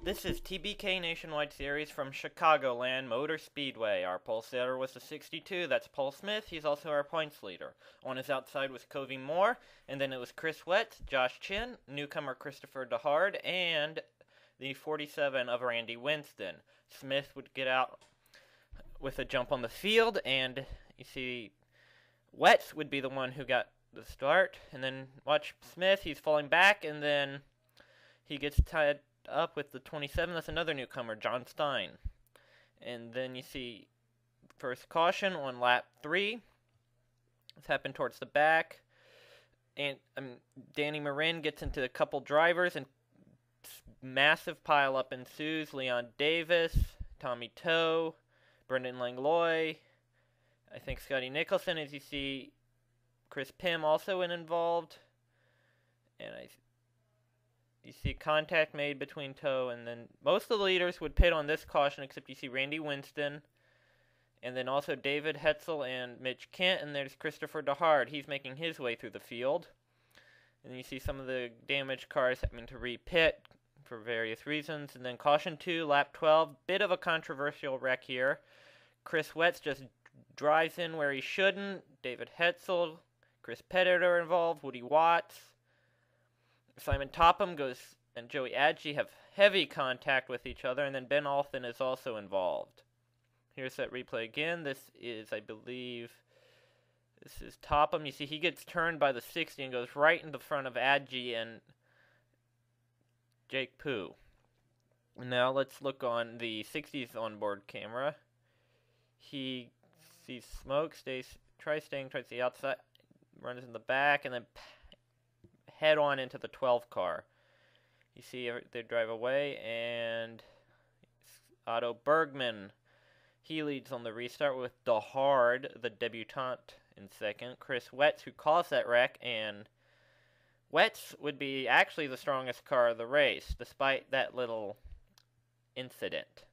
This is TBK Nationwide Series from Chicagoland Motor Speedway. Our pole sitter was the 62, that's Paul Smith. He's also our points leader. On his outside was Covey Moore, and then it was Chris Wetz, Josh Chin, newcomer Christopher DeHard, and the 47 of Randy Winston. Smith would get out with a jump on the field, and you see Wetz would be the one who got the start. And then watch Smith, he's falling back, and then he gets tied up with the 27. That's another newcomer, John Stein. And then you see first caution on lap 3. This happened towards the back. And Danny Marin gets into a couple drivers, and massive pileup ensues. Leon Davis, Tommy Toe, Brendan Langlois, I think Scotty Nicholson. As you see, Chris Pym also involved. And you see contact made between Toe, and then most of the leaders would pit on this caution, except you see Randy Winston, and then also David Hetzel and Mitch Kent, and there's Christopher DeHard. He's making his way through the field. And you see some of the damaged cars having to re-pit for various reasons. And then caution 2, lap 12, bit of a controversial wreck here. Chris Wetz just drives in where he shouldn't. David Hetzel, Chris Pettit are involved, Woody Watts. Simon Topham and Joey Adji have heavy contact with each other, and then Ben Alton is also involved. Here's that replay again. This is, I believe, this is Topham. You see he gets turned by the 60 and goes right in the front of Adji and Jake Pooh. Now let's look on the 60's onboard camera. He sees smoke, tries staying towards the outside, runs in the back, and then head on into the 12 car. You see they drive away, and Otto Bergman, he leads on the restart with DeHard, the debutante, in second. Chris Wetz, who caused that wreck, and Wetz would be actually the strongest car of the race, despite that little incident.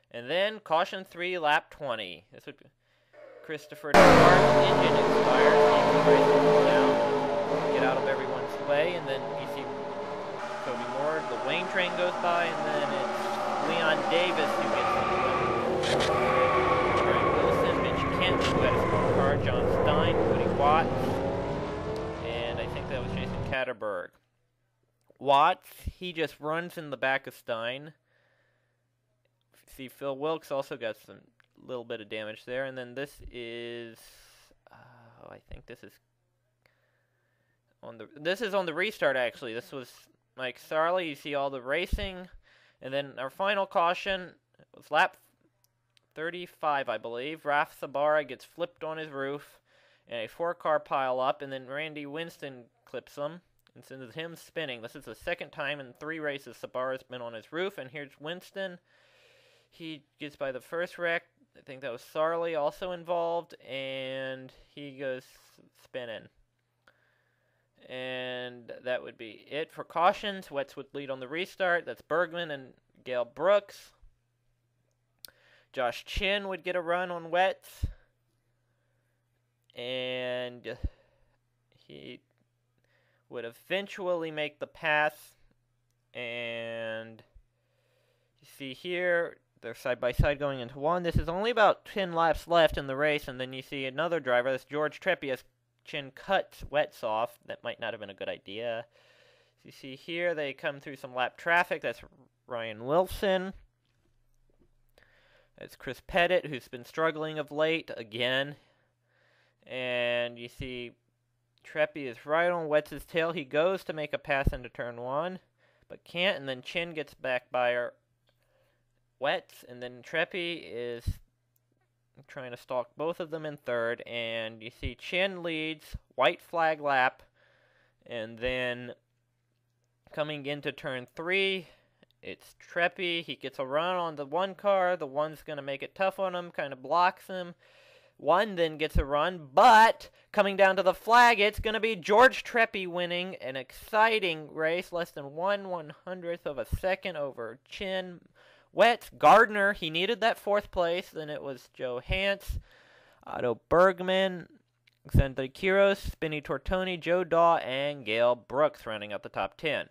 And then caution 3, lap 20. This would be Christopher DeHard's engine expires. He tries to pull down, get out of everyone's way, and then you see Cody Moore, the Wayne train goes by, and then it's Leon Davis who gets into it. Brian Wilson, Mitch Kent, who had his own car, John Stein, Woody Watts, and I think that was Jason Katterberg. Watts, he just runs in the back of Stein. See, Phil Wilkes also got some little bit of damage there, and then this is, I think this is on the restart, actually. This was Mike Sarley. You see all the racing. And then our final caution was lap 35, I believe. Raf Sabara gets flipped on his roof, and a 4-car pile up, and then Randy Winston clips him and sends him spinning. This is the second time in 3 races Sabara's been on his roof, and here's Winston. He gets by the first wreck. I think that was Sarley also involved, and he goes spinning. And that would be it for cautions. Wetz would lead on the restart. That's Bergman and Gail Brooks. Josh Chin would get a run on Wetz. And he would eventually make the pass. And you see here, they're side by side going into one. This is only about 10 laps left in the race. And then you see another driver. That's George Treppy, as Chin cuts Wetz off. That might not have been a good idea. So you see here they come through some lap traffic. That's Ryan Wilson. That's Chris Pettit, who's been struggling of late again. And you see Treppy is right on Wetz's tail. He goes to make a pass into turn 1, but can't. And then Chin gets back by Wetz. And then Treppy is trying to stalk both of them in third, and you see Chin leads, white flag lap, and then coming into turn 3, it's Treppy. He gets a run on the 1 car. The 1's going to make it tough on him, kind of blocks him. 1 then gets a run, but coming down to the flag, it's going to be George Treppy winning an exciting race, less than 1/100th of a second over Chin. Wetz, Gardner, he needed that 4th place. Then it was Joe Hance, Otto Bergman, Alexandre Quiros, Spinny Tortoni, Joe Daw, and Gail Brooks rounding out the top 10.